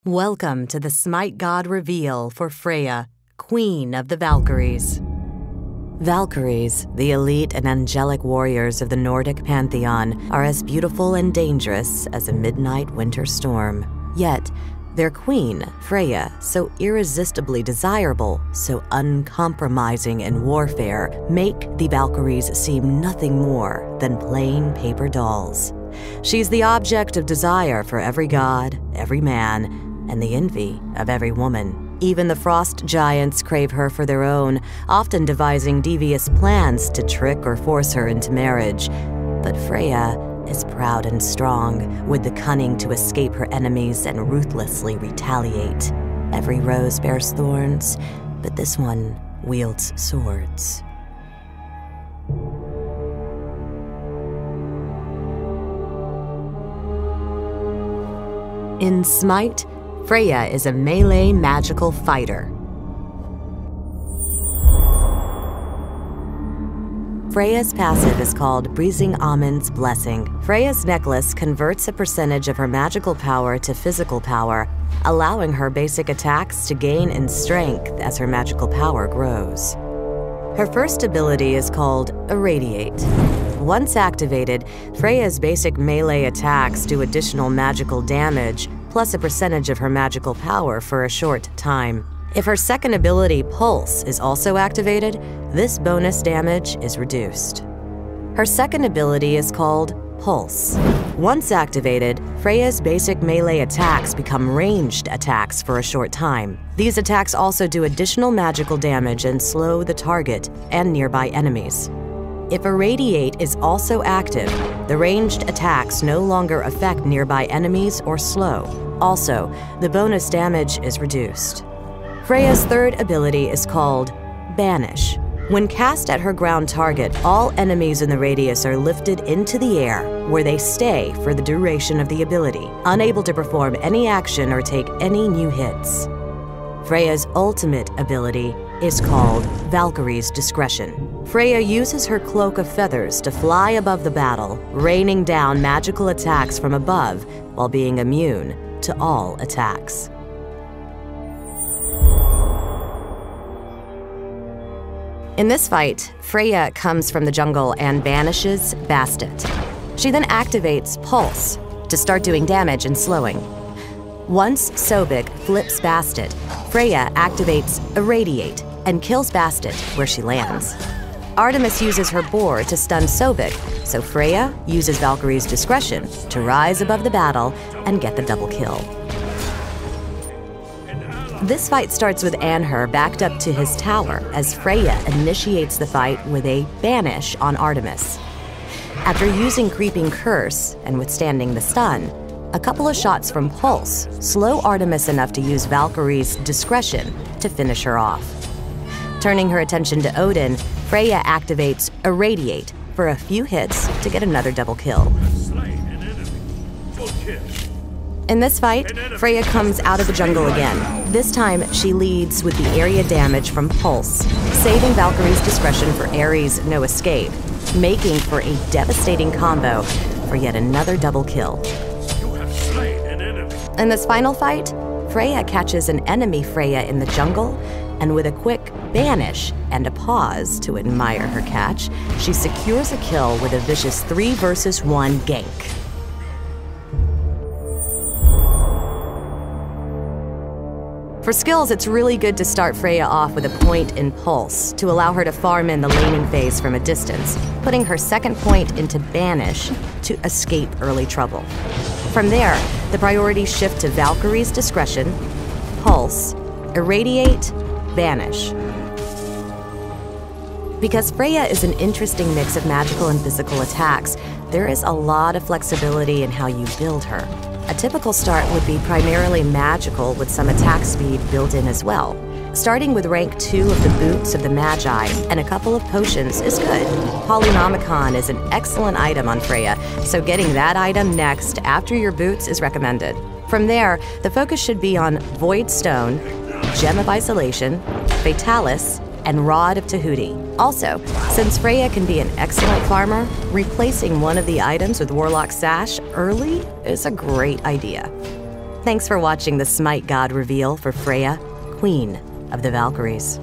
Welcome to the Smite God reveal for Freya, Queen of the Valkyries. Valkyries, the elite and angelic warriors of the Nordic pantheon, are as beautiful and dangerous as a midnight winter storm. Yet, their queen, Freya, so irresistibly desirable, so uncompromising in warfare, make the Valkyries seem nothing more than plain paper dolls. She's the object of desire for every god, every man, and the envy of every woman. Even the frost giants crave her for their own, often devising devious plans to trick or force her into marriage. But Freya is proud and strong, with the cunning to escape her enemies and ruthlessly retaliate. Every rose bears thorns, but this one wields swords. In Smite, Freya is a melee magical fighter. Freya's passive is called Breezing Amon's Blessing. Freya's necklace converts a percentage of her magical power to physical power, allowing her basic attacks to gain in strength as her magical power grows. Her first ability is called Irradiate. Once activated, Freya's basic melee attacks do additional magical damage, plus a percentage of her magical power for a short time. If her second ability, Pulse, is also activated, this bonus damage is reduced. Her second ability is called Pulse. Once activated, Freya's basic melee attacks become ranged attacks for a short time. These attacks also do additional magical damage and slow the target and nearby enemies. If Irradiate is also active, the ranged attacks no longer affect nearby enemies or slow. Also, the bonus damage is reduced. Freya's third ability is called Banish. When cast at her ground target, all enemies in the radius are lifted into the air, where they stay for the duration of the ability, unable to perform any action or take any new hits. Freya's ultimate ability is called Valkyrie's Discretion. Freya uses her cloak of feathers to fly above the battle, raining down magical attacks from above while being immune to all attacks. In this fight, Freya comes from the jungle and banishes Bastet. She then activates Pulse to start doing damage and slowing. Once Sobek flips Bastet, Freya activates Irradiate and kills Bastet where she lands. Artemis uses her boar to stun Sobek, so Freya uses Valkyrie's Discretion to rise above the battle and get the double kill. This fight starts with Anhur backed up to his tower as Freya initiates the fight with a Banish on Artemis. After using Creeping Curse and withstanding the stun, a couple of shots from Pulse slow Artemis enough to use Valkyrie's Discretion to finish her off. Turning her attention to Odin, Freya activates Irradiate for a few hits to get another double kill. In this fight, Freya comes out of the jungle again. This time, she leads with the area damage from Pulse, saving Valkyrie's Discretion for Ares' No Escape, making for a devastating combo for yet another double kill. In this final fight, Freya catches an enemy Freya in the jungle, and with a quick Banish and a pause to admire her catch, she secures a kill with a vicious 3 versus 1 gank. For skills, it's really good to start Freya off with a point in Pulse to allow her to farm in the laning phase from a distance, putting her second point into Banish to escape early trouble. From there, the priorities shift to Valkyrie's Discretion, Pulse, Irradiate, Banish. Because Freya is an interesting mix of magical and physical attacks, there is a lot of flexibility in how you build her. A typical start would be primarily magical with some attack speed built in as well. Starting with rank 2 of the Boots of the Magi and a couple of potions is good. Polynomicon is an excellent item on Freya, so getting that item next after your boots is recommended. From there, the focus should be on Void Stone, Gem of Isolation, Fatalis, and Rod of Tahuti. Also, since Freya can be an excellent farmer, replacing one of the items with Warlock Sash early is a great idea. Thanks for watching the Smite God reveal for Freya, Queen of the Valkyries.